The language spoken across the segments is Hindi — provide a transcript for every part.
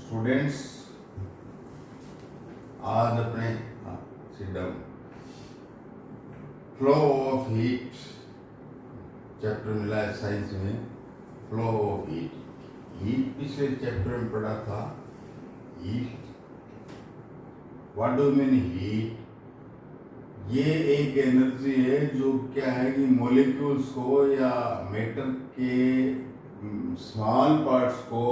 स्टूडेंट्स, आज अपने sit down flow of heat chapter मिला है साइंस में। फ्लो ऑफ हीट पिछले चैप्टर में पढ़ा था। Heat, what do mean heat? ये एक एनर्जी है जो क्या है कि मॉलिक्यूल्स को या मैटर के स्मॉल पार्ट्स को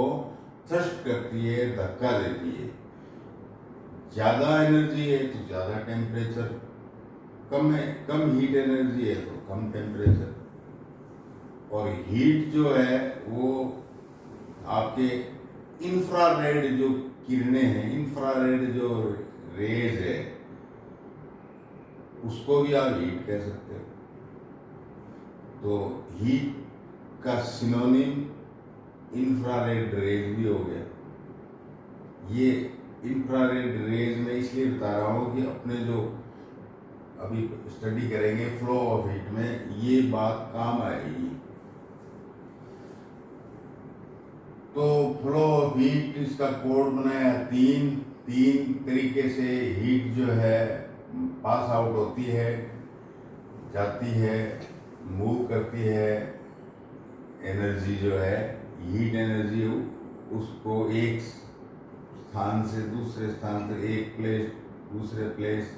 थ्रस्ट करती है, धक्का देती है। ज़्यादा एनर्जी है तो ज़्यादा टेम्परेचर, कम है कम हीट एनर्जी है तो कम टेम्परेचर। और हीट जो है वो आपके इंफ्रारेड जो किरणें हैं, इंफ्रारेड जो रेज है, उसको भी आप हीट कह सकते हो। तो हीट का सिनोनिम इंफ्रारेड रेज भी हो गया। ये इंफ्रारेड रेज में इसलिए बता रहा हूँ कि अपने जो अभी स्टडी करेंगे फ्लो ऑफ हीट में ये बात काम आएगी। तो फ्लो ऑफ हीट, इसका कोड बनाया तीन तरीके से हीट जो है पास आउट होती है, जाती है, मूव करती है। एनर्जी जो है हीट एनर्जी, उसको एक स्थान से दूसरे स्थान तक, एक प्लेस दूसरे प्लेस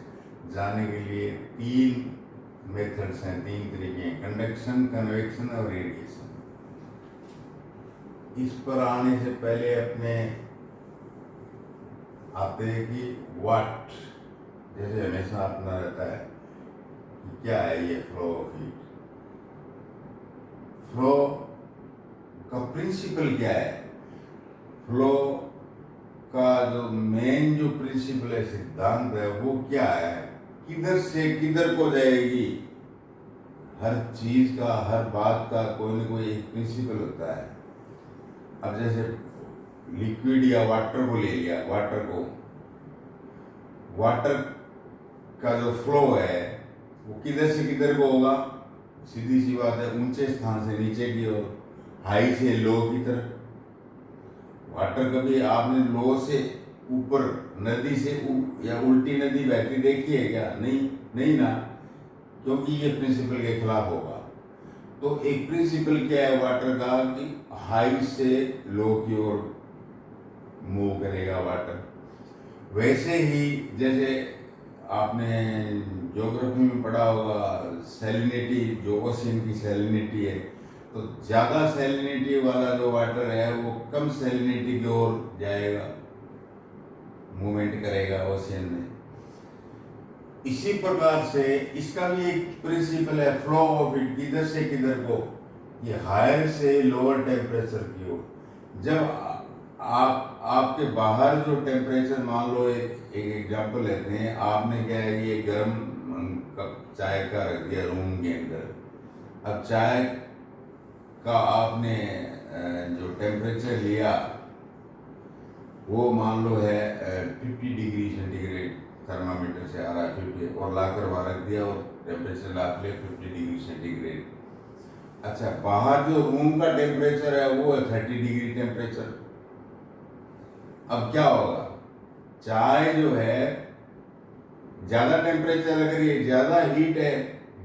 जाने के लिए तीन मेथड्स हैं, तीन तरीके हैं: कंडक्शन, कन्वेक्शन और रेडिएशन। इस पर आने से पहले अपने आते हैं कि व्हाट, जैसे हमेशा अपना रहता है कि क्या है ये फ्लो ऑफ हीट। फ्लो का प्रिंसिपल क्या है? फ्लो का जो मेन जो प्रिंसिपल है, सिद्धांत है, वो क्या है? किधर से किधर को जाएगी? हर चीज का, हर बात का कोई ना कोई एक प्रिंसिपल होता है। अब जैसे लिक्विड या वाटर को ले लिया, वाटर का जो फ्लो है वो किधर से किधर को होगा? सीधी सी बात है, ऊंचे स्थान से नीचे की ओर, हाई से लो की तरफ। वाटर कभी आपने लो से ऊपर नदी से या उल्टी नदी बहती देखी है क्या? नहीं ना, क्योंकि ये प्रिंसिपल के खिलाफ होगा। तो एक प्रिंसिपल क्या है वाटर का कि हाई से लो की ओर मूव करेगा वाटर। वैसे ही जैसे आपने ज्योग्राफी में पढ़ा होगा, सैलिनिटी, जो ओशियन की सैलिनिटी है, तो ज़्यादा सैलिनिटी वाला जो वाटर है वो कम सैलिनिटी की ओर जाएगा, मूवमेंट करेगा ओशियन में। इसी प्रकार से इसका भी एक प्रिंसिपल है फ्लो ऑफ हीट, किधर से किधर को, ये हायर से लोअर टेम्परेचर की ओर। जब आपके बाहर जो टेम्परेचर, मान लो एक एग्जांपल लेते हैं, आपने क्या है ये गर्म कप चाय का रख दिया रूम के अंदर। अब चाय का आपने जो टेम्परेचर लिया वो मान लो है 50 डिग्री सेंटीग्रेड, थर्मामीटर से आ रहा है 50, और लाकर वहाँ रख दिया और टेम्परेचर नाप लिया 50 डिग्री सेंटीग्रेड। अच्छा, बाहर जो रूम का टेम्परेचर है वो है 30 डिग्री टेम्परेचर। अब क्या होगा? चाय जो है ज़्यादा टेम्परेचर, अगर ये ज़्यादा हीट है,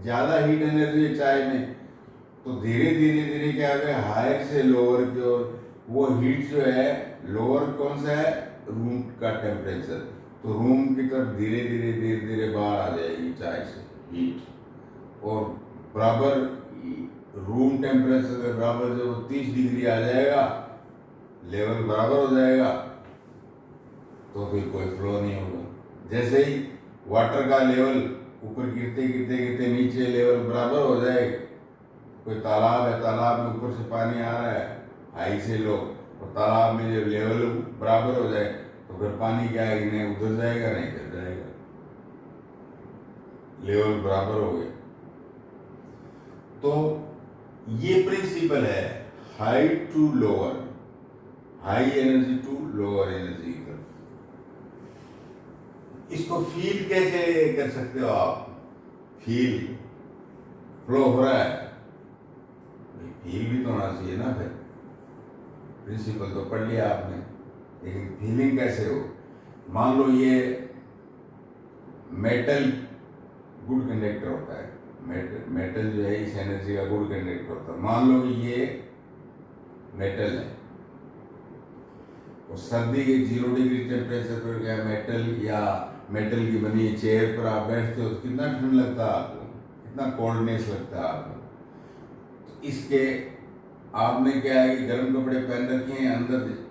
ज़्यादा हीट एनर्जी है चाय में, तो धीरे धीरे क्या है, हायर से लोअर की ओर वो हीट जो है, लोअर कौन सा है? रूम का टेम्परेचर, तो रूम की तरफ धीरे धीरे बाहर आ जाएगी चाय से हीट। और बराबर रूम टेम्परेचर के बराबर जब 30 डिग्री आ जाएगा, लेवल बराबर हो जाएगा, तो फिर कोई फ्लो नहीं होगा। जैसे ही वाटर का लेवल ऊपर गिरते नीचे लेवल बराबर हो जाए, कोई तालाब है, तालाब में ऊपर से पानी आ रहा है हाई से लो, और तालाब में जब लेवल बराबर हो जाए तो फिर पानी क्या है, नहीं उधर जाएगा नहीं इधर जाएगा, लेवल बराबर हो गए। तो ये प्रिंसिपल है high to lower, high energy to lower energy. इसको फील कैसे कर सकते हो आप? फील फ्लो हो रहा है, फील भी तो होना चाहिए ना। फिर प्रिंसिपल तो पढ़ लिया आपने, लेकिन फीलिंग कैसे हो? मान लो ये मेटल गुड कंडक्टर होता है, मेटल जो है इस एनर्जी का गुड कंडक्टर होता है। मान लो कि ये मेटल है और सर्दी के 0 डिग्री टेम्परेचर पर क्या मेटल या मेटल की बनी चेयर पर आप बैठते हो तो कितना ठंड लगता है आपको, कितना कोल्डनेस लगता है आपको। तो इसके आपने क्या है कि गर्म कपड़े पहन रखे हैं,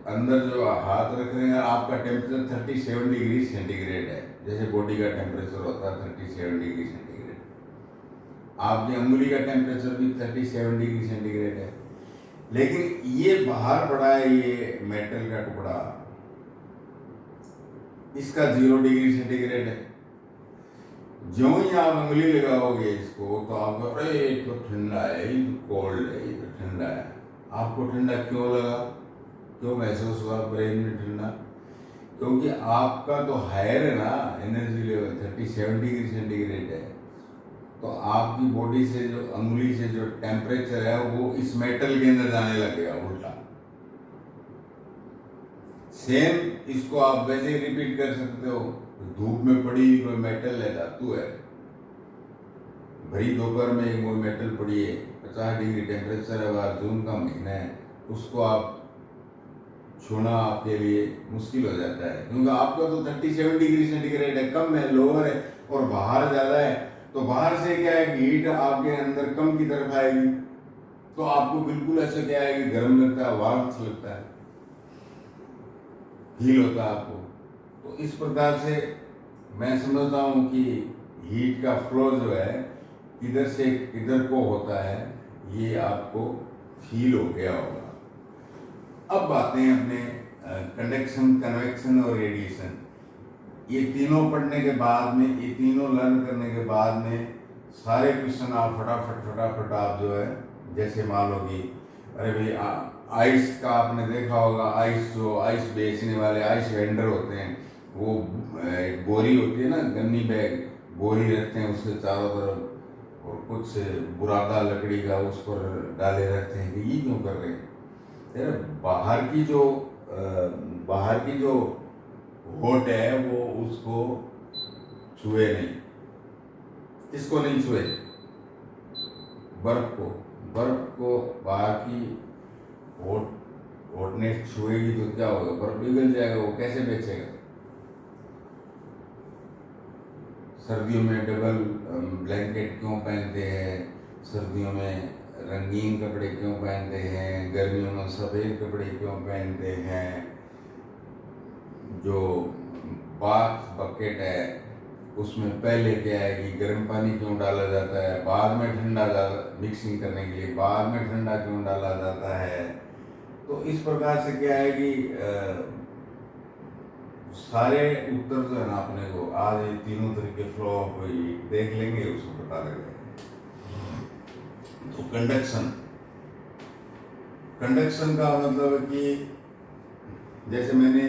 अंदर जो हाथ रख रहे हैं, आपका टेम्परेचर 37 डिग्री सेंटीग्रेड है, जैसे बॉडी का टेम्परेचर होता है 37 डिग्री सेंटीग्रेड, आपकी अंगुली का टेम्परेचर भी 37 डिग्री सेंटीग्रेड है। लेकिन ये बाहर पड़ा है, ये मेटल का टुकड़ा, इसका 0 डिग्री सेंटीग्रेड है। जो ही आप उंगली लगाओगे इसको तो आपको अरे ये तो ठंडा है, ये तो कोल्ड है, ये तो ठंडा है। आपको ठंडा क्यों लगा, क्यों महसूस हुआ ब्रेन में ठंडा? क्योंकि आपका तो हायर है ना एनर्जी लेवल, 37 डिग्री सेंटीग्रेड है। तो आपकी बॉडी से जो अंगुली से जो टेम्परेचर है वो इस मेटल के अंदर जाने लगेगा उल्टा। सेम इसको आप वैसे ही रिपीट कर सकते हो, धूप में पड़ी कोई मेटल है, धातु है, भरी दोपहर में वो मेटल पड़ी है, 50 डिग्री टेम्परेचर है, बाहर जून का महीना है, उसको आप छूना आपके लिए मुश्किल हो जाता है, क्योंकि आपका तो 37 डिग्री सेंटीग्रेड है, कम है, लोअर है, और बाहर ज़्यादा है। तो बाहर से क्या है, हीट आपके अंदर कम की तरफ आएगी, तो आपको बिल्कुल ऐसा क्या है कि गर्म लगता है, वार्म लगता है, फील होता है आपको। तो इस प्रकार से मैं समझता हूँ कि हीट का फ्लो जो है किधर से किधर को होता है, ये आपको फील हो गया होगा। अब बातें अपने कंडक्शन, कन्वेक्शन और रेडिएशन, ये तीनों पढ़ने के बाद में, ये तीनों लर्न करने के बाद में सारे क्वेश्चन आप फटाफट आप जो है, जैसे मान लो कि अरे भाई आइस का आपने देखा होगा, आइस जो आइस बेचने वाले आइस वेंडर होते हैं, वो एक बोरी होती है ना, गन्नी बैग बोरी रखते हैं उसके चारों तरफ, और कुछ बुरादा लकड़ी का उस पर डाले रहते हैं कि ये क्यों कर रहे हैं? यार बाहर की जो होट है वो उसको छुए नहीं, किसको नहीं छुए? बर्फ को बाहर की होटनेस छुएगी तो क्या होगा, बर्फ पिघल जाएगा, वो कैसे बेचेगा? सर्दियों में डबल ब्लैंकेट क्यों पहनते हैं, सर्दियों में रंगीन कपड़े क्यों पहनते हैं, गर्मियों में सफ़ेद कपड़े क्यों पहनते हैं? जो बाथ बकेट है उसमें पहले क्या है कि गर्म पानी क्यों डाला जाता है, बाद में ठंडा मिक्सिंग करने के लिए बाद में ठंडा क्यों डाला जाता है? तो इस प्रकार से क्या है कि सारे उत्तर जो है ना अपने को आज ये तीनों तरीके फ्लो ऑफ देख लेंगे, उसको पता लगेगा। तो कंडक्शन का मतलब है कि जैसे मैंने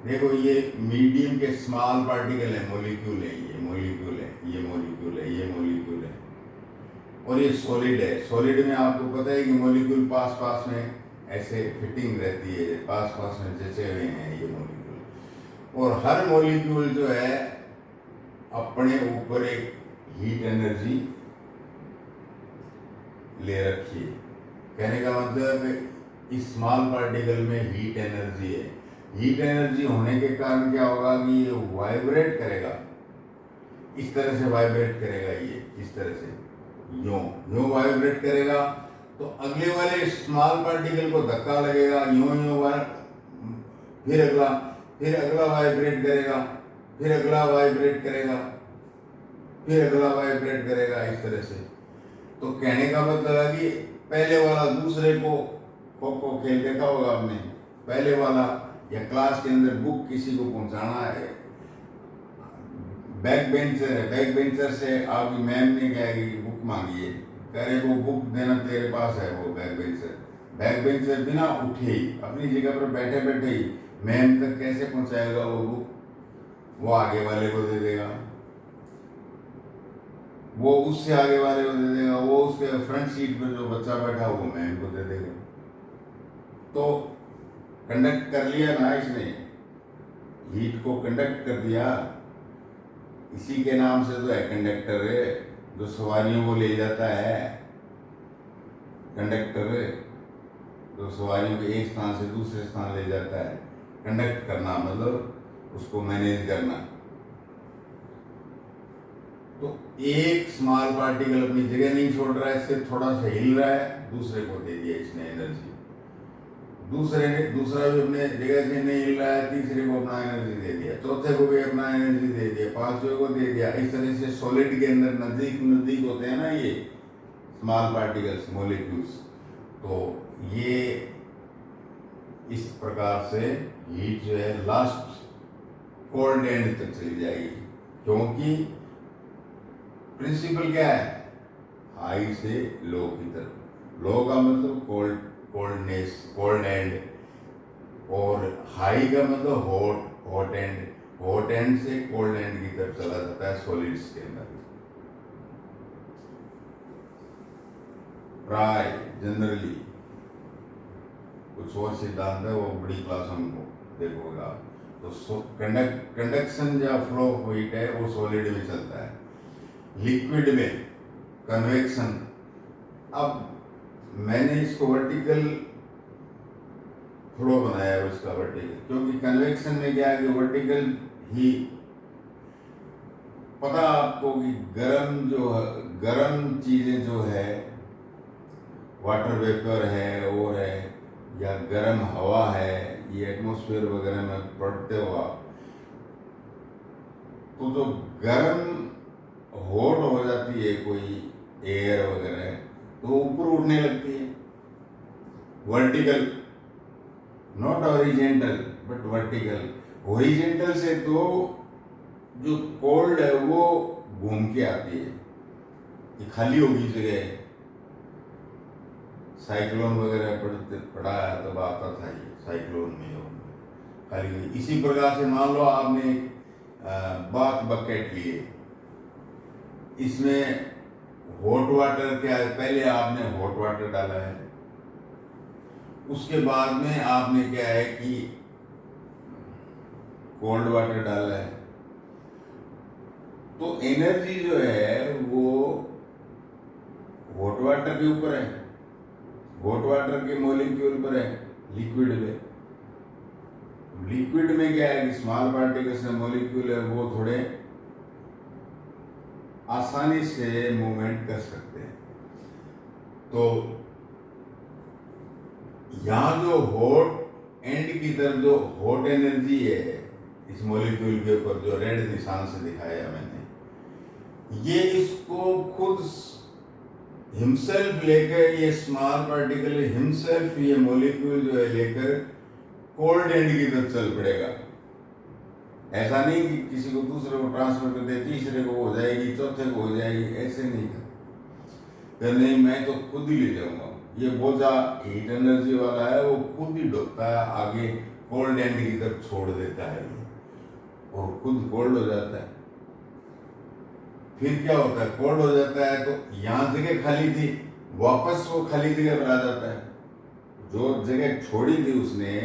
देखो, ये मीडियम के स्मॉल पार्टिकल है, मॉलिक्यूल है, ये मॉलिक्यूल है, ये मॉलिक्यूल है, ये मॉलिक्यूल है, और ये सॉलिड है। सॉलिड में आपको पता है कि मॉलिक्यूल पास में ऐसे फिटिंग रहती है, पास में जैसे हुए हैं ये मॉलिक्यूल, और हर मॉलिक्यूल जो है अपने ऊपर एक हीट एनर्जी ले रखी है। कहने का मतलब इस स्मॉल पार्टिकल में हीट एनर्जी है। हीट एनर्जी होने के कारण क्या होगा कि ये वाइब्रेट करेगा, इस तरह से वाइब्रेट करेगा, ये इस तरह से यूं वाइब्रेट करेगा, तो अगले वाले स्मॉल पार्टिकल को धक्का लगेगा, फिर अगला वाइब्रेट करेगा, फिर अगला वाइब्रेट करेगा, फिर अगला वाइब्रेट करेगा, इस तरह से। तो कहने का मतलब है कि पहले वाला दूसरे को खो खेल देखा होगा आपने, पहले वाला या क्लास के अंदर बुक किसी को पहुंचाना है, बैक बेंचर है, बैक बेंचर से आपकी मैम ने क्या है कि बुक मांगी है, कह रहे वो बुक देना तेरे पास है। वो बैक बेंचर बिना उठे ही अपनी जगह पर बैठे ही मैम तक कैसे पहुंचाएगा वो बुक? वो आगे वाले को दे देगा, वो उससे आगे वाले को दे देगा, वो उसके फ्रंट सीट पर जो बच्चा बैठा वो मैम को दे देगा। तो कंडक्ट कर लिया ना इसने, हीट को कंडक्ट कर दिया, इसी के नाम से तो है कंडक्टर, जो सवारियों को ले जाता है। कंडक्टर जो सवारियों को एक स्थान से दूसरे स्थान ले जाता है। कंडक्ट करना मतलब उसको मैनेज करना। तो एक स्मॉल पार्टिकल अपनी जगह नहीं छोड़ रहा है, इससे थोड़ा सा हिल रहा है, दूसरे को दे दिया इसने एनर्जी। दूसरा भी अपने जगह से नहीं हिल रहा है, तीसरे को अपना एनर्जी दे दिया, चौथे को भी अपना एनर्जी दे दिया, पांचवे को दे दिया। इस तरह से सॉलिड के अंदर नजदीक नजदीक होते हैं ना ये स्मॉल पार्टिकल्स, मॉलिक्यूल्स। तो ये इस प्रकार से हीट जो है लास्ट कोल्ड एंड तक चली जाएगी, क्योंकि प्रिंसिपल क्या है, हाई से लो की तरफ। लो का मतलब कोल्डनेस, कोल्ड एंड, और हाई का मतलब हॉट एंड। हॉट एंड से कोल्ड एंड की तरफ चला जाता है सॉलिड्स के अंदर। प्राय जनरली कुछ और सिद्धांत है, वो बड़ी क्लास हमको देखोगा। तो कंडक्शन या फ्लो ऑफ हीट है वो सॉलिड में चलता है। लिक्विड में कन्वेक्शन, अब मैंने इसको वर्टिकल फ्लो बनाया है उसका वर्टिकल, क्योंकि कन्वेक्शन में क्या है कि वर्टिकल ही, पता आपको कि गर्म चीजें जो है, वाटर वेपर है और है, या गर्म हवा है, ये एटमॉस्फेयर वगैरह में पड़ते हुआ, तो जो गर्म हॉट हो जाती है कोई एयर वगैरह, तो ऊपर उठने लगती है। Vertical, not horizontal but vertical. Horizontal से तो जो कोल्ड है वो घूम के आती है, ये खाली होगी जगह। साइक्लोन वगैरह पड़ा है तब आता था ये, साइक्लोन में हो खाली। इसी प्रकार से मान लो आपने बाथ बकेट लिए, इसमें हॉट वाटर क्या है, पहले आपने हॉट वाटर डाला है, उसके बाद में आपने क्या है कि कोल्ड वाटर डाला है। तो एनर्जी जो है वो हॉट वाटर के ऊपर है, हॉट वाटर के मॉलिक्यूल पर है, लिक्विड में। लिक्विड में क्या है कि स्मॉल पार्टिकल्स में मॉलिक्यूल है वो थोड़े आसानी से मूवमेंट कर सकते हैं। तो यहां जो हॉट एंड की तरफ जो हॉट एनर्जी है इस मॉलिक्यूल के ऊपर, जो रेड निशान से दिखाया मैंने, ये इसको खुद हिमसेल्फ लेकर, ये स्मॉल पार्टिकल हिमसेल्फ, ये मॉलिक्यूल जो है लेकर कोल्ड एंड की तरफ चल पड़ेगा। ऐसा नहीं कि किसी को दूसरे को ट्रांसफर कर दे, तीसरे को हो जाएगी, चौथे को हो जाएगी, ऐसे नहीं कर, नहीं मैं तो खुद ही ले जाऊंगा। ये बोझा हीट एनर्जी वाला है, वो खुद ही डूबता है आगे, कोल्ड एंड की तरफ छोड़ देता है और खुद कोल्ड हो जाता है। फिर क्या होता है, कोल्ड हो जाता है तो यहां जगह खाली थी, वापस वो खाली जगह पर आ जाता है। जो जगह छोड़ी थी उसने,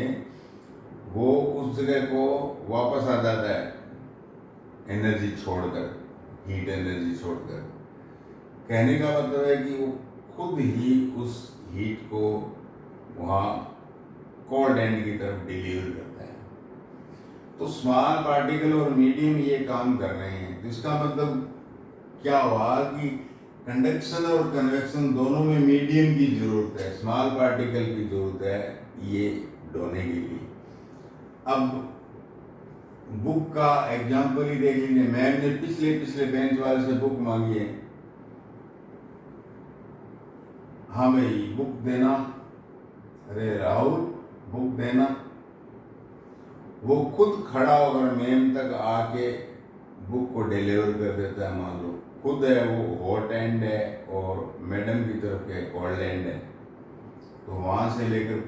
वो उस जगह को वापस आ जाता है एनर्जी छोड़कर, हीट एनर्जी छोड़कर। कहने का मतलब है कि वो खुद ही उस हीट को वहाँ कोल्ड एंड की तरफ डिलीवर करता है। तो स्मॉल पार्टिकल और मीडियम ये काम कर रहे हैं। तो इसका मतलब क्या हुआ कि कंडक्शन और कन्वेक्शन दोनों में मीडियम की जरूरत है, स्मॉल पार्टिकल की जरूरत है ये ढोने के लिए। अब बुक का एग्जाम्पल ही देख लीजिए। मैम ने पिछले बेंच वाले से बुक मांगी है, हाँ भाई बुक देना, अरे राहुल बुक देना। वो खुद खड़ा होकर मैम तक आके बुक को डिलीवर कर देता है। मान लो खुद है वो हॉट एंड है और मैडम की तरफ क्या है कोल्ड एंड है, तो वहाँ से लेकर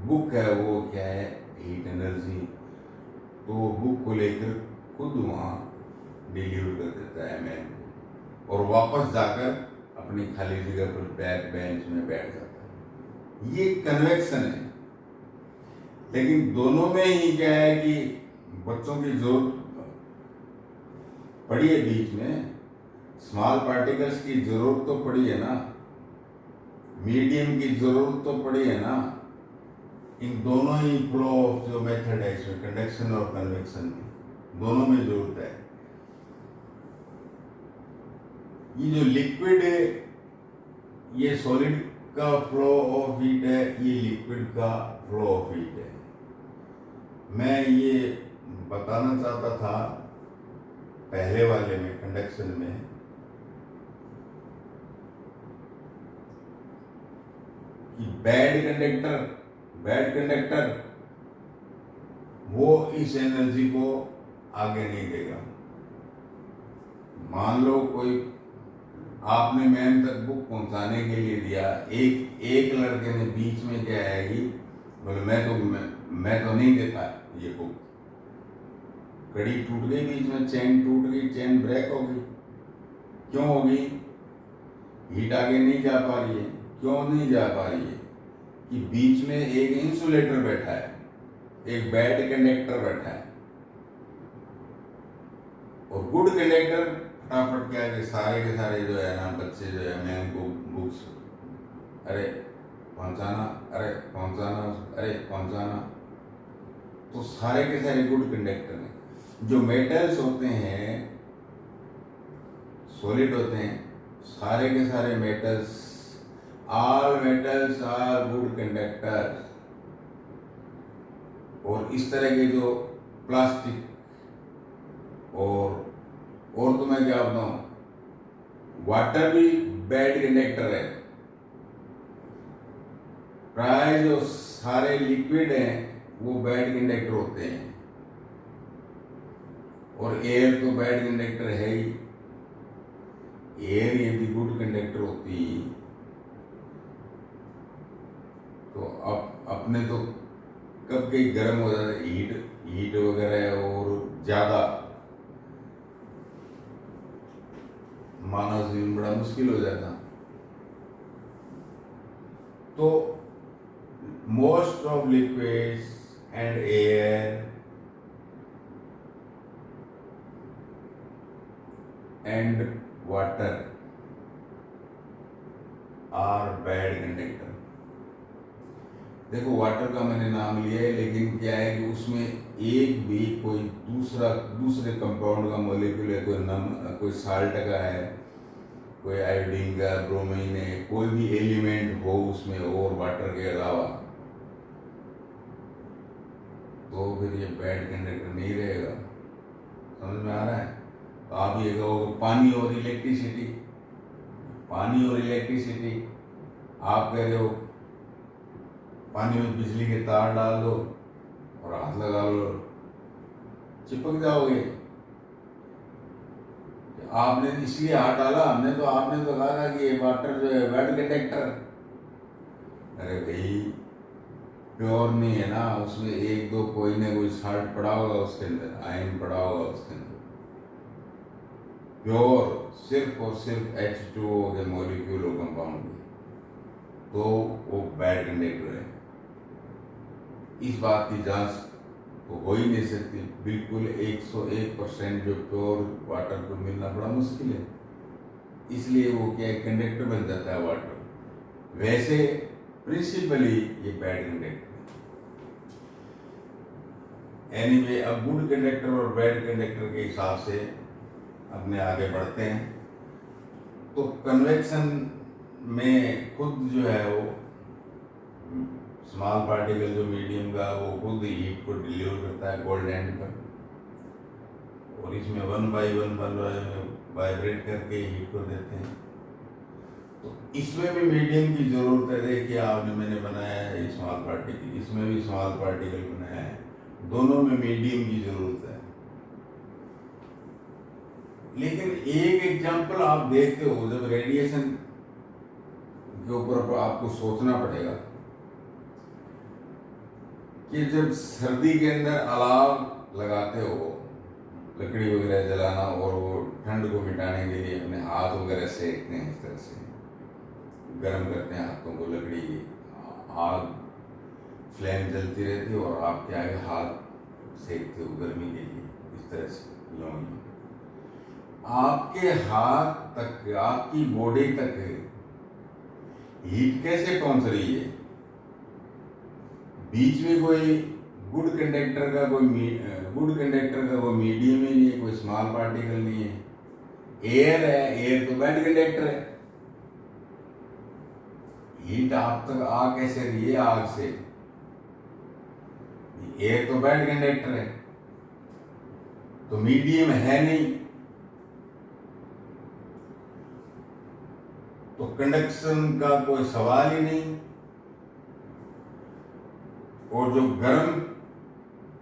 बुक है वो क्या है हीट एनर्जी, तो वो बुक को लेकर खुद वहाँ डिलीवर कर देता है मैम, और वापस जाकर अपनी खाली जगह पर बैक बेंच में बैठ जाता है। ये कन्वेक्शन है। लेकिन दोनों में ही क्या है कि बच्चों की जरूरत पड़ी है, बीच में स्मॉल पार्टिकल्स की जरूरत तो पड़ी है ना, मीडियम की जरूरत तो पड़ी है ना। इन दोनों ही फ्लो ऑफ जो मेथड है इसमें, कंडक्शन और कन्वेक्शन की, दोनों में जरूरत है। ये जो लिक्विड है ये सॉलिड का फ्लो ऑफ हीट है, ये लिक्विड का फ्लो ऑफ हीट है। मैं ये बताना चाहता था पहले वाले में, कंडक्शन में, कि बैड कंडक्टर वो इस एनर्जी को आगे नहीं देगा। मान लो कोई आपने मैम तक बुक पहुंचाने के लिए दिया, एक लड़के ने बीच में क्या है कि बोले मैं तो नहीं देता ये बुक, कड़ी टूट गई, बीच में चेन टूट गई, चेन ब्रेक हो गई। क्यों होगी? हीट आगे नहीं जा पा रही है। क्यों नहीं जा पा रही है? कि बीच में एक इंसुलेटर बैठा है, एक बैड कंडक्टर बैठा है, और गुड कंडक्टर फटाफट क्या है, सारे के सारे जो है ना बच्चे जो है मैम को बुक्स अरे पहुंचाना, अरे पहुंचाना, अरे पहुंचाना, तो सारे के सारे गुड कंडक्टर हैं। जो मेटल्स होते हैं, सॉलिड होते हैं, सारे के सारे metals, all metals are good conductors. और इस तरह के जो प्लास्टिक और तो मैं क्या बताऊं, वाटर भी बैड कंडक्टर है। प्राय जो सारे लिक्विड हैं वो बैड कंडक्टर होते हैं, और एयर तो बैड कंडक्टर है ही। एयर यदि गुड कंडक्टर होती तो अपने तो कब कहीं गर्म हो जाता, हीट वगैरह और ज्यादा मानव जीवन बड़ा मुश्किल हो जाता। तो most of liquids and air and water are bad conductor. देखो वाटर का मैंने नाम लिया है, लेकिन क्या है कि उसमें एक भी कोई दूसरे कंपाउंड का मॉलिक्यूल है, कोई साल्ट का है, कोई आयोडीन का, ब्रोमीन है, कोई भी एलिमेंट हो उसमें और वाटर के अलावा, तो फिर ये बैड कंडक्टर नहीं रहेगा। समझ में आ रहा है? तो आप ये कहोगे पानी और इलेक्ट्रिसिटी, आप कह रहे हो पानी में बिजली के तार डाल दो और हाथ लगा लो, चिपक जाओगे। आपने इसलिए हाथ डाला, आपने तो कहा था कि ये वाटर जो है बैड कंडक्टर। अरे भाई प्योर नहीं है ना, उसमें एक दो कोई ना कोई साल्ट पड़ा होगा उसके अंदर, आयन पड़ा होगा उसके अंदर। प्योर सिर्फ और सिर्फ H2O के मॉलिक्यूल और कंपाउंड, तो वो बैड कंडक्टर है। इस बात की जांच तो हो ही नहीं सकती। बिल्कुल 101% जो प्योर वाटर को मिलना बड़ा मुश्किल है, इसलिए वो क्या है, कंडक्टर बन जाता है वाटर। वैसे प्रिंसिपली ये बैड कंडक्टर है। एनीवे, अब गुड कंडक्टर और बैड कंडक्टर के हिसाब से अपने आगे बढ़ते हैं। तो कन्वेक्शन में खुद जो है वो स्मॉल पार्टिकल जो मीडियम का, वो खुद हीट को डिलीवर करता है कोल्ड एंड पर, और इसमें 1 by 1 वाइब्रेट करके हीट को देते हैं। तो इसमें भी मीडियम की जरूरत है। देखिए आपने, मैंने बनाया है स्मॉल पार्टिकल, इसमें भी स्मॉल पार्टिकल बनाया है, दोनों में मीडियम की जरूरत है। लेकिन एक एग्जांपल आप देखते हो, जब रेडिएशन के ऊपर आपको सोचना पड़ेगा कि जब सर्दी के अंदर अलाव लगाते हो, लकड़ी वगैरह जलाना, और वो ठंड को मिटाने के लिए अपने हाथ वगैरह सेकते हैं, इस तरह से गर्म करते हैं हाथों को, लकड़ी की आग फ्लेम जलती रहती है और आपके आगे हाथ सेकते हो गर्मी के लिए, इस तरह से यूं यूं आपके हाथ तक, आपकी बॉडी तक हीट कैसे पहुंच रही है? बीच में कोई गुड कंडक्टर का कोई मीडियम ही नहीं है, कोई स्मॉल पार्टिकल नहीं है। एयर है, एयर तो बैड कंडक्टर है। हीट आप तक आ कैसे रही है? आग से। एयर तो बैड कंडक्टर है, तो मीडियम है नहीं, तो कंडक्शन का कोई सवाल ही नहीं। और जो गर्म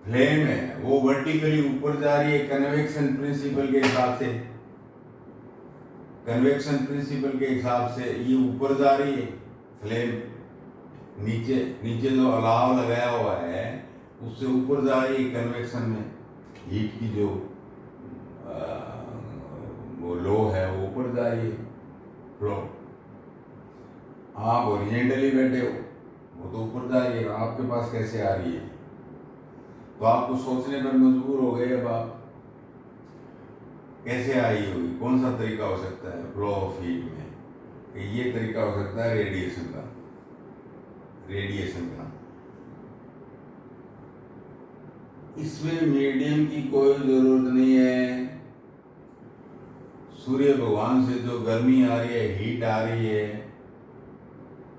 फ्लेम है वो वर्टिकली ऊपर जा रही है कन्वेक्शन प्रिंसिपल के हिसाब से। कन्वेक्शन प्रिंसिपल के हिसाब से ये ऊपर जा रही है फ्लेम, नीचे जो अलाव लगाया हुआ है उससे ऊपर जा रही है कन्वेक्शन में। हीट की जो वो लो है वो ऊपर जा रही है फ्लो। आप ओरिजेंटली बैठे हो, वो तो ऊपर जा रही है, आपके पास कैसे आ रही है? तो आपको सोचने पर मजबूर हो गए अब आप कैसे आई होगी, कौन सा तरीका हो सकता है फ्लो ऑफ हीट में? ये तरीका हो सकता है रेडिएशन का। इसमें मीडियम की कोई जरूरत नहीं है। सूर्य भगवान से जो गर्मी आ रही है, हीट आ रही है,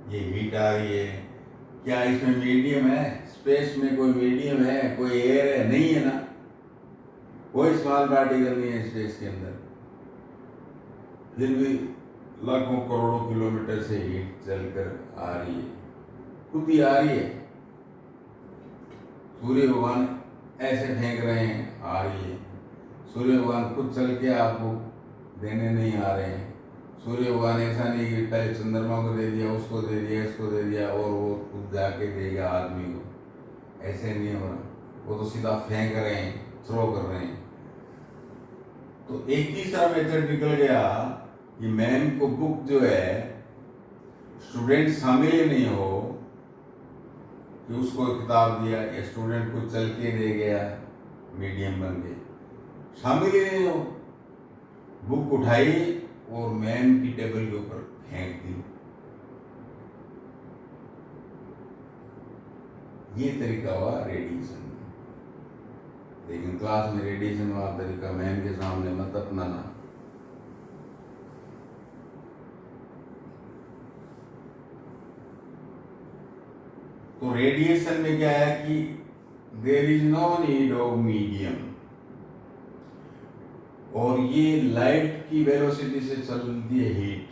ये हीट आ रही है, क्या इसमें मीडियम है? स्पेस में कोई मीडियम है, कोई एयर है? नहीं है ना, कोई स्मॉल पार्टिकल नहीं है स्पेस के अंदर। फिर भी लाखों करोड़ों किलोमीटर से हीट चलकर आ रही है, खुद ही आ रही है। सूर्य भगवान ऐसे फेंक रहे हैं, आ रही है। सूर्य भगवान खुद चल के आपको देने नहीं आ रहे हैं। सूर्य भगवान ऐसा नहीं कि पहले चंद्रमा को दे दिया, उसको दे दिया, इसको दे दिया और वो खुद जाके देगा आदमी को। ऐसे नहीं हो रहा, वो तो सीधा फेंक रहे हैं, थ्रो कर रहे हैं। तो एक तीसरा मेथड निकल गया कि मैम को बुक जो है स्टूडेंट शामिल ही नहीं हो कि उसको किताब दिया या स्टूडेंट को चल के दे गया मीडियम बन के, शामिल ही नहीं हो। बुक उठाई और मैम की टेबल के ऊपर फेंक दी। ये तरीका हुआ रेडिएशन। लेकिन क्लास में रेडिएशन वाला तरीका मैम के सामने मत अपनाना। तो रेडिएशन में क्या है कि there is no need of medium, और ये लाइट की वेलोसिटी से चलती है हीट।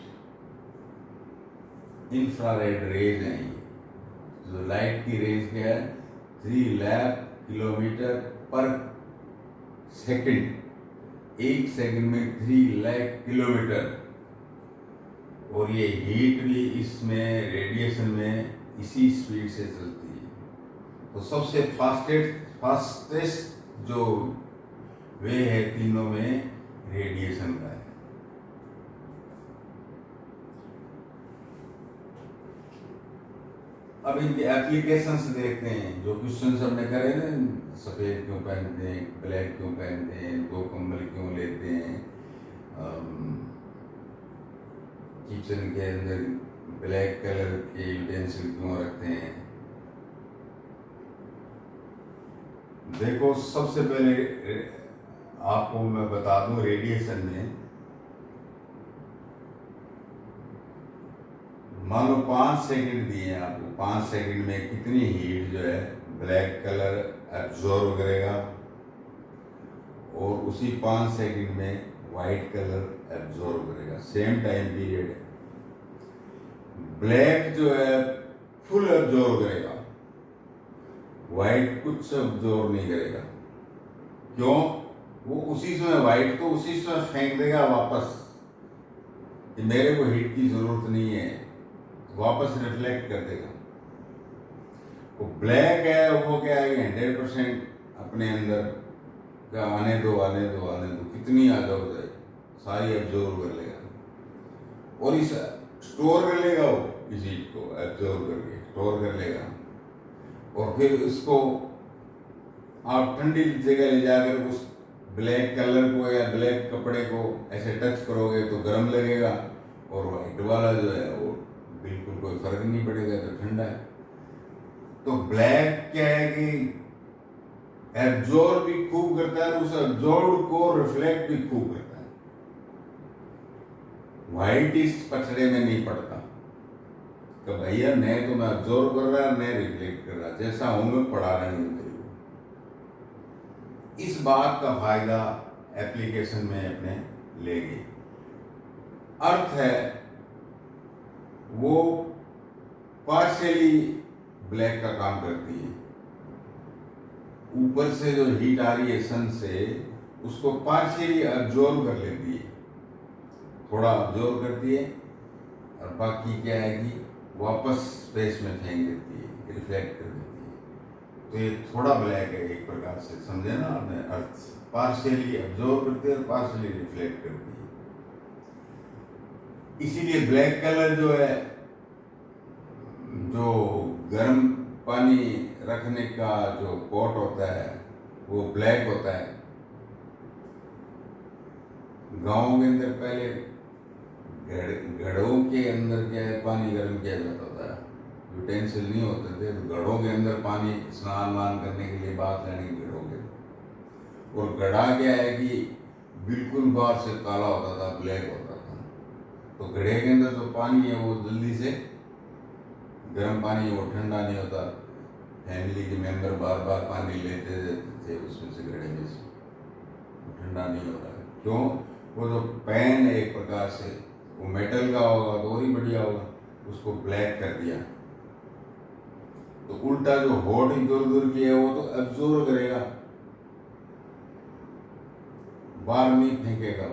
इंफ्रारेड रेज है ये, जो लाइट की रेज क्या है 3 लाख किलोमीटर पर सेकंड। एक सेकंड में 3 लाख किलोमीटर। और ये हीट भी इसमें रेडिएशन में इसी स्पीड से चलती है। तो सबसे फास्टेस्ट जो वे है तीनों में रेडिएशन का है। अब इनके एप्लीकेशंस देखते हैं। जो क्वेश्चन हमने करे ना, सफेद क्यों पहनते हैं, ब्लैक क्यों पहनते हैं, 2 कंबल क्यों लेते हैं, किचन के अंदर ब्लैक कलर के यूटेंसिल क्यों रखते हैं। देखो, सबसे पहले आपको मैं बता दूं, रेडिएशन में मान लो 5 सेकंड दिए हैं आपको। 5 सेकंड में कितनी हीट जो है ब्लैक कलर एब्जॉर्ब करेगा, और उसी 5 सेकंड में वाइट कलर एब्जॉर्ब करेगा। सेम टाइम पीरियड है। ब्लैक जो है फुल एब्जॉर्ब करेगा, वाइट कुछ एब्जॉर्ब नहीं करेगा। क्यों? वो उसी समय वाइट तो उसी समय फेंक देगा वापस कि मेरे को हीट की जरूरत नहीं है, वापस रिफ्लेक्ट कर देगा। वो ब्लैक है, वो क्या है 100% अपने अंदर का आने दो, कितनी आ जाओ जाए सारी एब्जॉर्ब कर लेगा, और इस स्टोर कर लेगा। वो इस हीट को एब्जॉर्ब करके स्टोर कर लेगा। और फिर उसको आप ठंडी जगह ले जाकर उस ब्लैक कलर को या ब्लैक कपड़े को ऐसे टच करोगे तो गर्म लगेगा, और वाइट वाला जो है वो बिल्कुल कोई फर्क नहीं पड़ेगा, तो ठंडा है। तो ब्लैक क्या है कि एब्जॉर्ब भी खूब करता है, उस एब्जॉर्ब को रिफ्लेक्ट भी खूब करता है। व्हाइट इस पछड़े में नहीं पड़ता कि भैया न तो मैं एब्जॉर्ब कर रहा न रिफ्लेक्ट कर रहा, जैसा हूं मैं पढ़ा रही हूं। इस बात का फायदा एप्लीकेशन में अपने लेंगे। अर्थ है वो पार्शियली ब्लैक का काम करती है। ऊपर से जो हीट आ रही है सन से, उसको पार्शियली अब्जॉर्ब कर लेती है, थोड़ा अब्जॉर्ब करती है, और बाकी क्या है कि वापस स्पेस में फेंक देती है, रिफ्लेक्ट कर देती है। तो ये थोड़ा ब्लैक है एक प्रकार से, समझे ना आपने अर्थ। पार्शियली अब्जॉर्ब करती है और पार्शियली रिफ्लेक्ट करती है। इसीलिए ब्लैक कलर जो है, जो गर्म पानी रखने का जो पॉट होता है वो ब्लैक होता है। गांवों के अंदर पहले घड़ों के अंदर क्या है, पानी गर्म किया जाता था, यूटेंसिल नहीं होते थे, तो घड़ों के अंदर पानी स्नान वान करने के लिए बात लेने के घड़ों के। और घड़ा क्या है कि बिल्कुल बाहर से काला होता था, ब्लैक होता था। तो घड़े के अंदर जो पानी है वो जल्दी से गर्म पानी है, वो ठंडा नहीं होता। फैमिली के मेंबर बार बार पानी लेते थे उसमें से, घड़े में से, ठंडा नहीं होता। क्यों? वो जो पैन है एक प्रकार से वो मेटल का होगा तो और ही बढ़िया होगा, उसको ब्लैक कर दिया। तो उल्टा जो हॉट इधर उधर की है वो तो एब्जॉर्ब करेगा, बाहर नहीं फेंकेगा,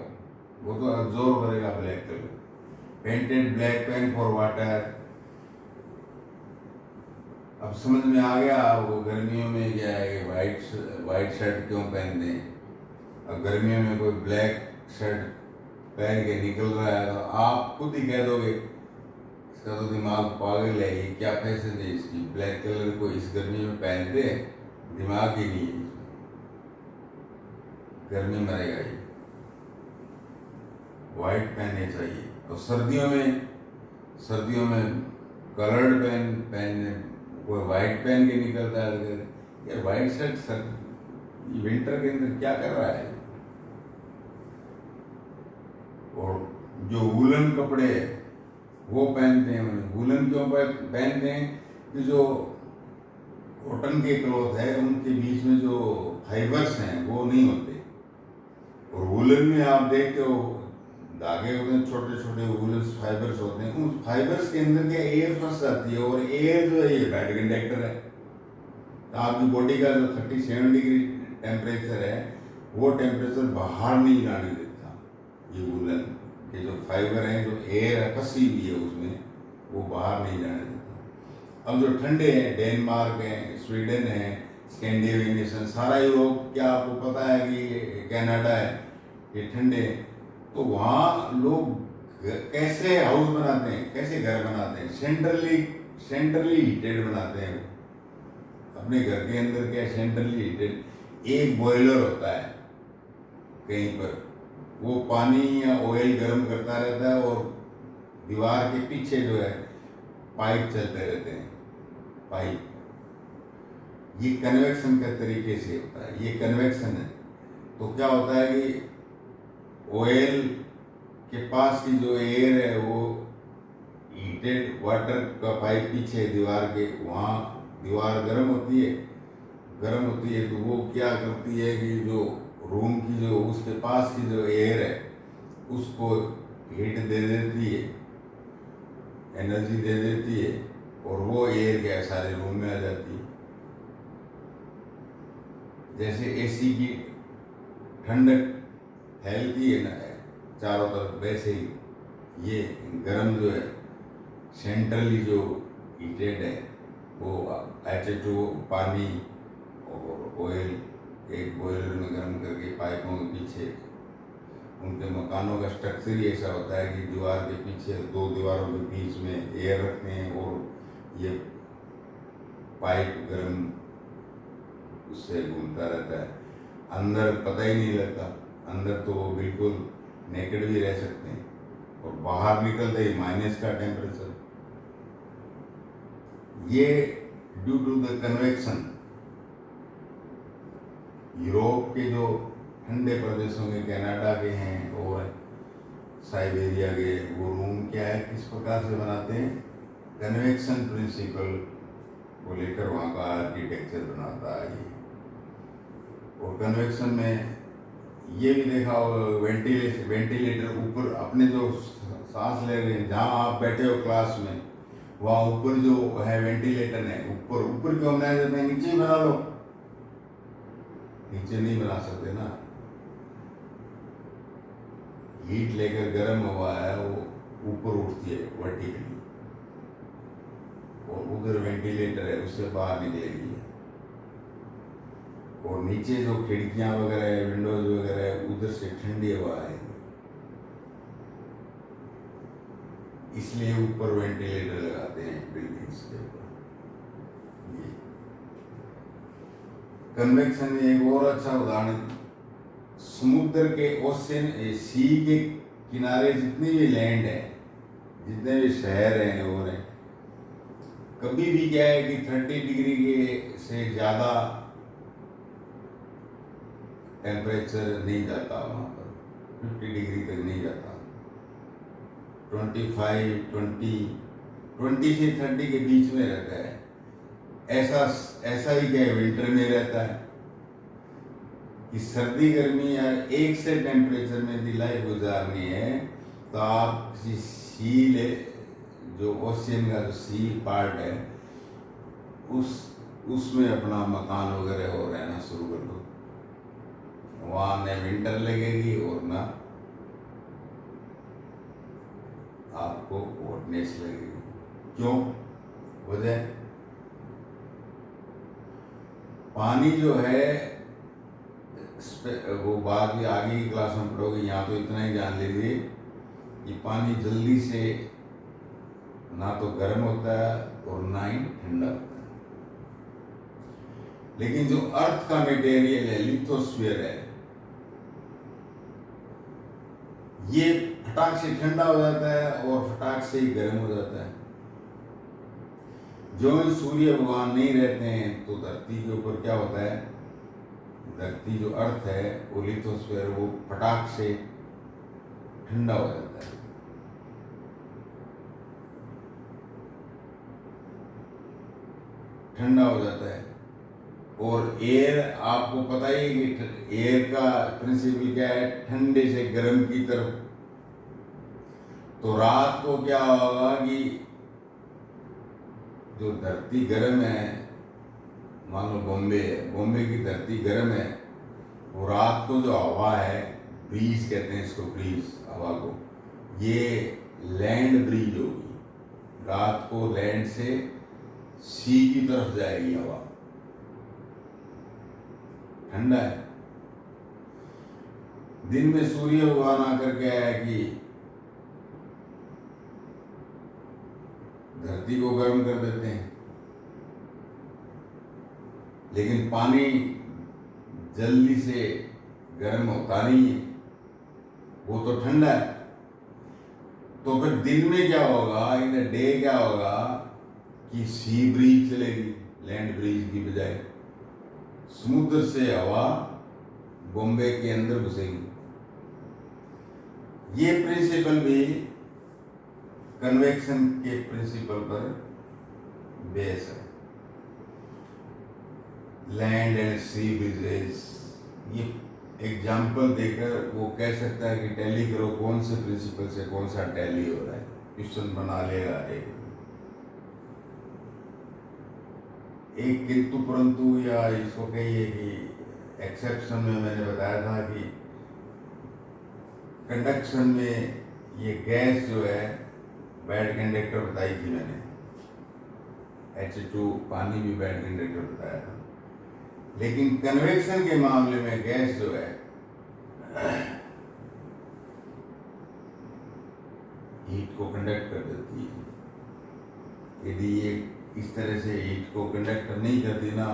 वो तो एब्जॉर्ब करेगा black colour. Painted black pen for water. अब समझ में आ गया वो गर्मियों में क्या है, वाइट शर्ट क्यों पहनते हैं। अब गर्मियों में कोई ब्लैक शर्ट पहन के निकल रहा है तो आप खुद ही कह दोगे इसका तो दिमाग पागल है, ये क्या फैशन है इसकी, ब्लैक कलर को इस गर्मी में पहनते, दिमाग ही नहीं है, गर्मी मरेगा ये, वाइट पहनने चाहिए। और सर्दियों में कलर्ड पहनने, कोई वाइट पहन के निकलता है, यार वाइट शर्ट विंटर के अंदर क्या कर रहा है। और जो वूलन कपड़े वो पहनते हैं, वूलन क्यों पहनते हैं कि जो कॉटन के क्लॉथ है उनके बीच में जो फाइबर्स हैं वो नहीं होते। और वूलन में आप देखते हो धागे होते हैं, छोटे छोटे वूलन फाइबर्स होते हैं, उन फाइबर्स के अंदर क्या एयर फंस जाती है, और एयर जो है ये बैड कंडक्टर है। तो आपकी बॉडी का जो 37 डिग्री टेम्परेचर है वो टेम्परेचर बाहर नहीं जाने देता। ये वूलन के जो फाइबर हैं, जो एयर है फंसी हुई है उसमें, वो बाहर नहीं जाने देता। अब जो ठंडे हैं, डेनमार्क है, स्वीडन है, स्कैंडिनेवियन नेशन, सारा यूरोप, क्या आपको पता है कि कनाडा है, ये ठंडे। तो वहाँ लोग कैसे हाउस बनाते हैं, कैसे घर बनाते हैं, सेंट्रली हीटेड बनाते हैं। अपने घर के अंदर क्या सेंट्रली हीटेड, एक बॉयलर होता है कहीं पर, वो पानी या ऑयल गर्म करता रहता है, और दीवार के पीछे जो है पाइप चलते रहते हैं, पाइप। ये कन्वेक्शन के तरीके से होता है, ये कन्वेक्शन है। तो क्या होता है कि ऑयल के पास की जो एयर है वो हीटेड वाटर का पाइप पीछे दीवार के, वहाँ दीवार गर्म होती है, तो वो क्या करती है कि जो रूम की जो उसके पास की जो एयर है उसको हीट दे देती है, एनर्जी दे देती है, और वो एयर क्या सारे रूम में आ जाती है। जैसे एसी की ठंडक फैलती है ना चारों तरफ, वैसे ही ये गर्म जो है सेंट्रली जो हीटेड है वो H2 पानी और ऑयल एक बॉयलर में गर्म करके पाइपों के पीछे, उनके मकानों का स्ट्रक्चर ही ऐसा होता है कि दीवार के पीछे दो दीवारों के बीच में एयर रखते हैं, और ये पाइप गर्म उससे घूमता रहता है, अंदर पता ही नहीं लगता, अंदर तो वो बिल्कुल नेकेड भी रह सकते हैं, और बाहर निकलते ही माइनस का टेम्परेचर। ये due to the convection. Europe के जो ठंडे प्रदेशों के, कनाडा के हैं और साइबेरिया के, वो रूम क्या है, किस प्रकार से बनाते हैं, कन्वेक्शन प्रिंसिपल को लेकर वहाँ का आर्किटेक्चर बनाता है ये। और कन्वेक्शन में ये भी देखा होगा, वेंटिलेटर ऊपर, अपने जो सांस ले रहे हैं, जहाँ आप बैठे हो क्लास में, वहाँ ऊपर जो है वेंटिलेटर है, ऊपर क्यों बनाया जाता है, नीचे ही बना लो। नीचे नहीं बना सकते ना, हीट लेकर गर्म हवा है वो ऊपर उठती है वर्टिकली, और उधर वेंटिलेटर है, उससे बाहर निकलेगी। और नीचे जो खिड़कियां वगैरह है, विंडोज वगैरह है, उधर से ठंडी हवा आएगी, इसलिए ऊपर वेंटिलेटर लगाते हैं बिल्डिंग्स के ऊपर। कन्वेक्शन में एक और अच्छा उदाहरण, समुद्र के, ओशन, सी के किनारे जितनी भी लैंड है, जितने भी शहर हैं और हैं, कभी भी क्या है कि 30 डिग्री के से ज़्यादा टेम्परेचर नहीं जाता वहाँ पर, 50 डिग्री तक नहीं जाता। 25, 20 से 30 के बीच में रहता है। ऐसा ही क्या है विंटर में रहता है कि सर्दी गर्मी या एक से टेम्परेचर में यदि लाइफ गुजारनी है, तो आप किसी सी ले, जो ओशियन का जो सी पार्ट है, उसमें अपना मकान वगैरह हो रहना शुरू कर दो। वहाँ न विंटर लगेगी और ना आपको हॉटनेस लगेगी। क्यों? वजह, पानी जो है, वो बाद में आगे की क्लास में पढ़ोगे, यहाँ तो इतना ही जान लीजिए कि पानी जल्दी से ना तो गर्म होता है और ना ही ठंडा होता है। लेकिन जो अर्थ का मटेरियल है, लिथोस्फीयर है, ये फटाक से ठंडा हो जाता है और फटाक से ही गर्म हो जाता है। जो सूर्य भगवान नहीं रहते हैं, तो धरती के ऊपर क्या होता है, धरती जो अर्थ है, वो लिथोस्फीयर, वो फटाक से ठंडा हो जाता है। ठंडा हो जाता है। और एयर, आपको पता ही है कि एयर का प्रिंसिपल क्या है, ठंडे से गर्म की तरफ। तो रात को क्या होगा कि जो धरती गर्म है, मान लो बॉम्बे है, बॉम्बे की धरती गर्म है, वो रात को जो हवा है, ब्रीज कहते हैं इसको, ब्रीज हवा को, ये लैंड ब्रीज होगी। रात को लैंड से सी की तरफ जाएगी हवा, ठंडा है। दिन में सूर्य भगवान आकर के आया कि धरती को गर्म कर देते हैं, लेकिन पानी जल्दी से गर्म होता नहीं है, वो तो ठंडा है। तो फिर दिन में क्या होगा, इन डे क्या होगा कि सी ब्रीज चलेगी, लैंड ब्रीज की बजाय समुद्र से हवा बॉम्बे के अंदर घुसेगी। ये प्रिंसिपल भी कन्वेक्शन के प्रिंसिपल पर बेस है। लैंड एंड सी ब्रिजेस, ये एग्जाम्पल देकर वो कह सकता है कि टैली करो, कौन से प्रिंसिपल से कौन सा टैली हो रहा है, क्वेश्चन बना लेगा। एक किंतु परंतु, या इसको कहिए कि एक्सेप्शन में मैंने बताया था कि कंडक्शन में ये गैस जो है बैड कंडक्टर बताई थी मैंने, H2 पानी भी बैड कंडक्टर बताया था। लेकिन कन्वेक्शन के मामले में गैस जो है हीट को कंडक्ट कर देती है। यदि इस तरह से हीट को कंडक्ट नहीं करती ना,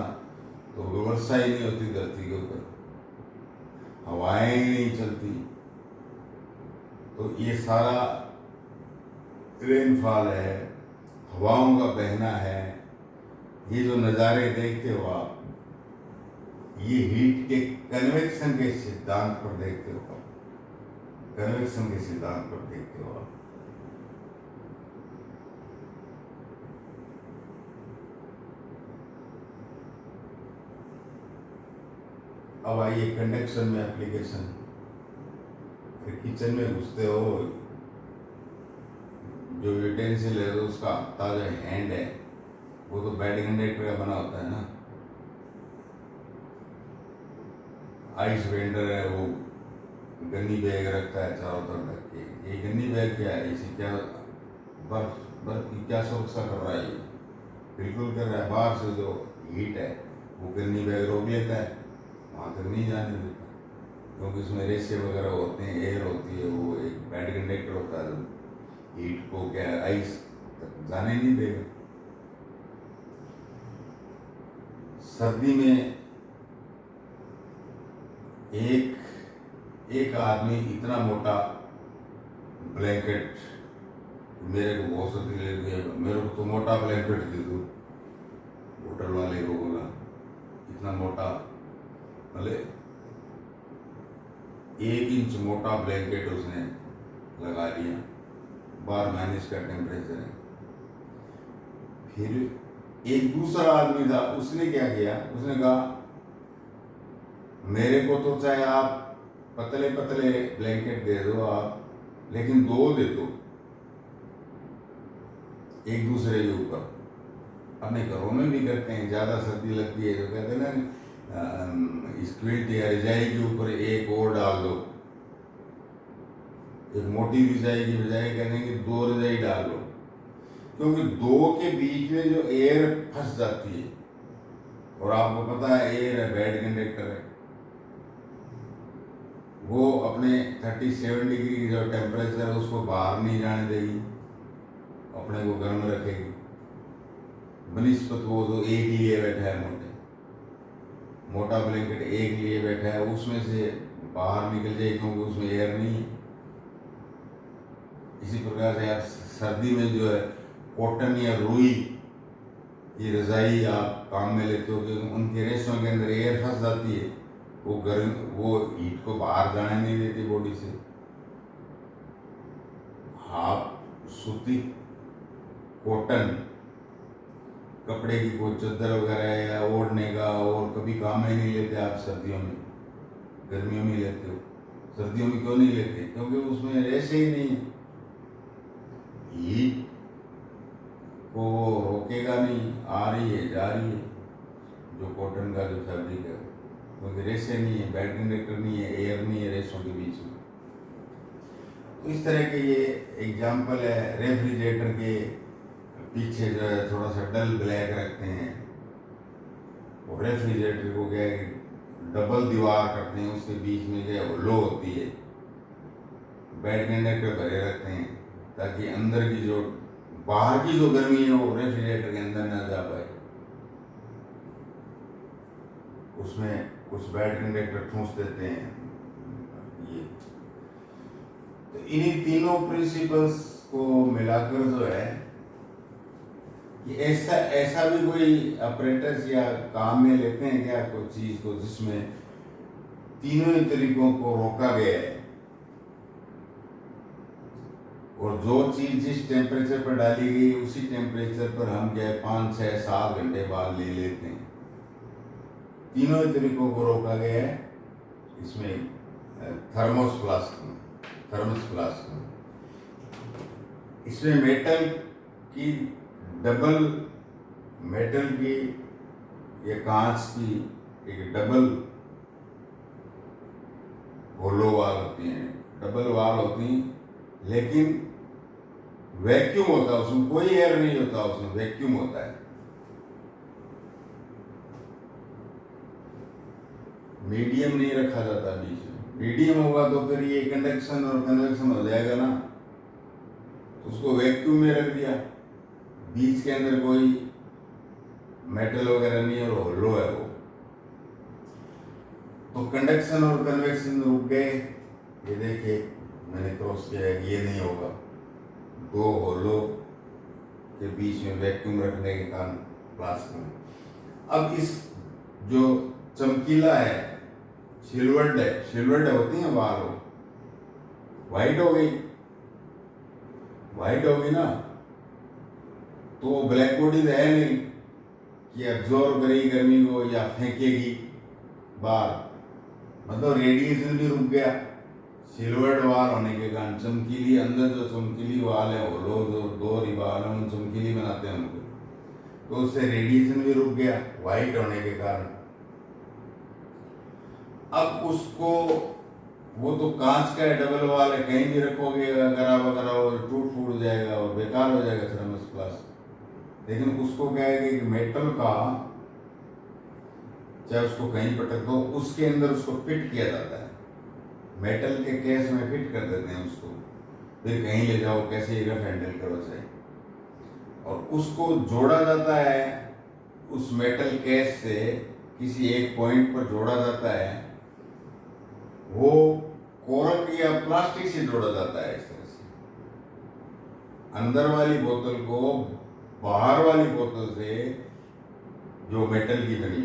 तो व्यवस्था ही नहीं होती धरती के ऊपर, हवाएं ही नहीं चलती। तो ये सारा रेनफॉल है, हवाओं का बहना है, ये जो नज़ारे देखते हो आप, ये हीट के कन्वेक्शन के सिद्धांत पर देखते हो आप, कन्वेक्शन के सिद्धांत पर देखते हो आप। अब आइए कंडक्शन में एप्लीकेशन। किचन में घुसते हो, जो यूटेंसिल है तो उसका ताजा हैंड है, वो तो बैड कंडक्टर का बना होता है ना। आइस वेंडर है, वो गन्नी बैग रखता है चारों तरफ ढक के। ये गन्नी बैग क्या है, इसे क्या बर्फ की क्या सुरक्षा कर रहा है? ये बिल्कुल कर रहा है। बाहर से जो हीट है वो गन्नी बैग रोक लेता है, वहाँ तक नहीं जाने देता, क्योंकि उसमें रेशे वगैरह होते हैं, एयर होती है, वो एक बैड कंडक्टर होता है, हीट को क्या आइस तक जाने नहीं देगा। सर्दी में एक आदमी इतना मोटा ब्लैंकेट, मेरे को बहुत सर्दी लग गई, मेरे को तो मोटा ब्लैंकेट दे दो, होटल वाले को बोला, इतना मोटा, मतलब 1 इंच मोटा ब्लैंकेट उसने लगा लिया। -12 का टेम्परेचर है। फिर एक दूसरा आदमी था, उसने क्या किया, उसने कहा मेरे को तो चाहे आप पतले पतले ब्लैंकेट दे दो आप, लेकिन 2 दे दो एक दूसरे के ऊपर। अपने घरों में भी करते हैं, ज़्यादा सर्दी लगती है तो कहते हैं ना, स्क्विल्ट या रजाई के ऊपर एक और डाल दो, एक मोटी रजाई की बजाय कहते हैं कि 2 रजाई डाल दो, क्योंकि 2 के बीच में जो एयर फंस जाती है, और आपको पता है एयर है बैड कंडक्टर है, वो अपने 37 डिग्री की जो टेम्परेचर है उसको बाहर नहीं जाने देगी, अपने को गर्म रखेगी। बनिस्पत वो जो एक लिए बैठा है, मोटा ब्लैंकेट एक लिए बैठा है, उसमें से बाहर निकल जाए, क्योंकि उसमें एयर नहीं है। इसी प्रकार से आप सर्दी में जो है कॉटन या रुई की रजाई आप काम में लेते हो, क्योंकि उनके रेशों के अंदर एयर फंस जाती है, वो गर्म, वो हीट को बाहर जाने नहीं देती बॉडी से। आप सूती कॉटन कपड़े की कोई चादर वगैरह या ओढ़ने का और कभी काम ही नहीं लेते आप सर्दियों में, गर्मियों में लेते हो। सर्दियों में क्यों नहीं लेते? क्योंकि उसमें रेशे ही नहीं है, हीट को रोकेगा नहीं, आ रही है जा रही है, जो कॉटन का जो फैब्रिक है, क्योंकि रेशे नहीं है, बैड कंडक्टर नहीं है, एयर नहीं है रेशों के बीच में। तो इस तरह के ये एग्जाम्पल है। रेफ्रिजरेटर के पीछे जो है थोड़ा सा डल ब्लैक रखते हैं, और रेफ्रिजरेटर को क्या है कि डबल दीवार करते हैं, उसके बीच में क्या है लो होती है, बैड कंडक्टर भरे रखते हैं, ताकि अंदर की जो बाहर की जो गर्मी है वो रेफ्रिजरेटर के अंदर ना जा पाए। उसमें कुछ बैड कंडक्टर ठूंस देते हैं। ये तो इन्हीं तीनों प्रिंसिपल्स को मिलाकर जो है, ये ऐसा भी कोई ऑपरेटर्स या काम में लेते हैं क्या कोई चीज को जिसमें तीनों ही तरीकों को रोका गया है, और जो चीज जिस टेम्परेचर पर डाली गई उसी टेम्परेचर पर हम क्या 5, 6, 7 घंटे बाद ले लेते हैं। तीनों ही तरीकों को रोका गया है इसमें थर्मोस फ्लास्क में। इसमें मेटल की या कांच की एक डबल होलो वाल होती हैं, डबल वाल होती हैं, लेकिन वैक्यूम होता है उसमें, कोई एयर नहीं होता उसमें, वैक्यूम होता है। मीडियम नहीं रखा जाता बीच में, मीडियम होगा तो फिर ये कंडक्शन और कन्वेक्शन हो जाएगा ना, उसको वैक्यूम में रख दिया, बीच के अंदर कोई मेटल वगैरह नहीं है और होलो है वो। तो कंडक्शन और कन्वेक्शन रुक गए। ये देखिए मैंने क्रॉस किया है, ये नहीं होगा। दो होलो के बीच में वैक्यूम रखने के कारण फ्लास्क में। अब इस जो चमकीला है, सिल्वर्ड होती है वाल, व्हाइट हो गई, व्हाइट होगी ना, तो ब्लैक बॉडी तो है नहीं कि एब्जॉर्ब करेगी गर्मी को या फेंकेगी बाहर, मतलब रेडिएशन भी रुक गया। सिल्वर्ड वाल होने के कारण चमकीली, अंदर जो चमकीली वाल है वो लो जो दो रिवाल है उन चमकीली बनाते हैं उनको, तो उससे रेडिएशन भी रुक गया व्हाइट होने के कारण। अब उसको, वो तो कांच का है, डबल वाल है, कहीं भी रखोगे अगर वगैरह और टूट फूट जाएगा और बेकार हो जाएगा थर्मस फ्लास्क। लेकिन उसको क्या है कि मेटल का, चाहे उसको कहीं पटक दो, उसके अंदर उसको फिट किया जाता है, मेटल के केस में फिट कर देते हैं उसको, फिर कहीं ले जाओ कैसे रफ हैंडल करो चाहे, और उसको जोड़ा जाता है उस मेटल केस से किसी एक पॉइंट पर जोड़ा जाता है, वो कोरक या प्लास्टिक से जोड़ा जाता है। इस तरह से अंदर वाली बोतल को बाहर वाली बोतल से, जो मेटल की बनी,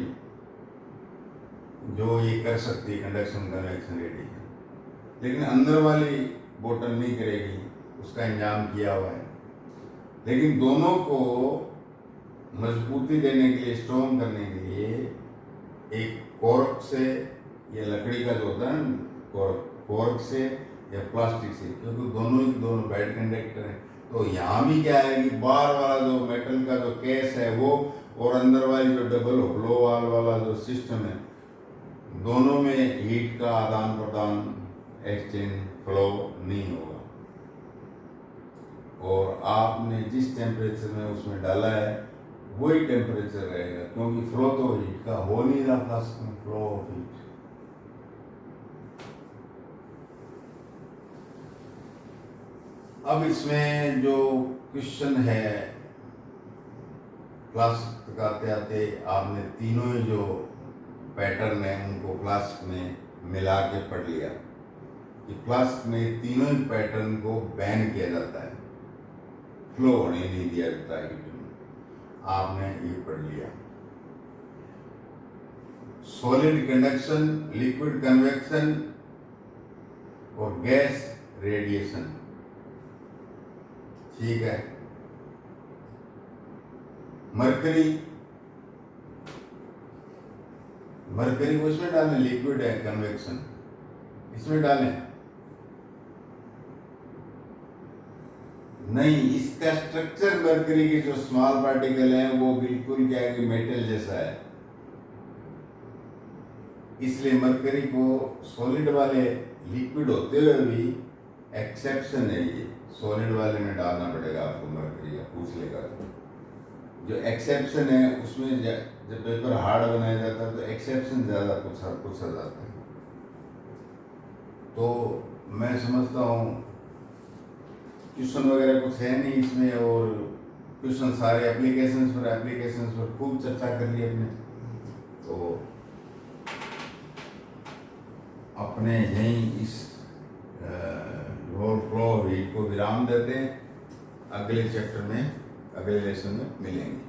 जो ये कर सकती है कंडक्शन कन्वेक्शन रेडिएशन, लेकिन अंदर वाली बोतल नहीं करेगी, उसका इंतजाम किया हुआ है। लेकिन दोनों को मजबूती देने के लिए, स्ट्रॉन्ग करने के लिए, एक कोरक से, ये लकड़ी का जो होता है कोरक से या प्लास्टिक से, क्योंकि दोनों बैड कंडक्टर हैं। तो यहाँ भी क्या है कि बाहर वाला जो मेटल का जो केस है वो, और अंदर वाली जो डबल होलो वाला जो सिस्टम है, दोनों में हीट का आदान प्रदान, एक्सचेंज, फ्लो नहीं होगा। और आपने जिस टेम्परेचर में उसमें डाला है वही टेम्परेचर रहेगा, क्योंकि फ्लो तो हीट का हो नहीं रहा, फ्लास्क में फ्लो ऑफ हीट। अब इसमें जो क्वेश्चन है, फ्लास्क आते आते आपने तीनों ही जो पैटर्न है उनको फ्लास्क में मिला के पढ़ लिया कि फ्लास्क में तीनों ही पैटर्न को बैन किया जाता है, फ्लो होने नहीं दिया जाता है हीट में। आपने ये पढ़ लिया। सॉलिड कंडक्शन, लिक्विड कन्वेक्शन और गैस रेडिएशन, ठीक है। मरकरी को इसमें डालें, लिक्विड है कन्वेक्शन, इसमें डालें नहीं। इसका स्ट्रक्चर मरकरी के जो स्मॉल पार्टिकल हैं वो बिल्कुल क्या है कि मेटल जैसा है, इसलिए मरकरी को सॉलिड वाले, लिक्विड होते हुए भी एक्सेप्शन है, ये सॉलिड वाले में डालना पड़ेगा आपको मरकरी का, पूछ लेगा। जो एक्सेप्शन है उसमें जब पेपर हार्ड बनाया जाता है तो एक्सेप्शन ज़्यादा पूछा जाता है। तो मैं समझता हूँ क्वेश्चन वगैरह कुछ है नहीं इसमें, और क्वेश्चन सारे एप्लीकेशंस पर खूब चर्चा कर ली अपने। तो अपने यहीं इस रोल फ्लो हीट को विराम देते हैं, अगले चैप्टर में, अगले लेसन में मिलेंगे।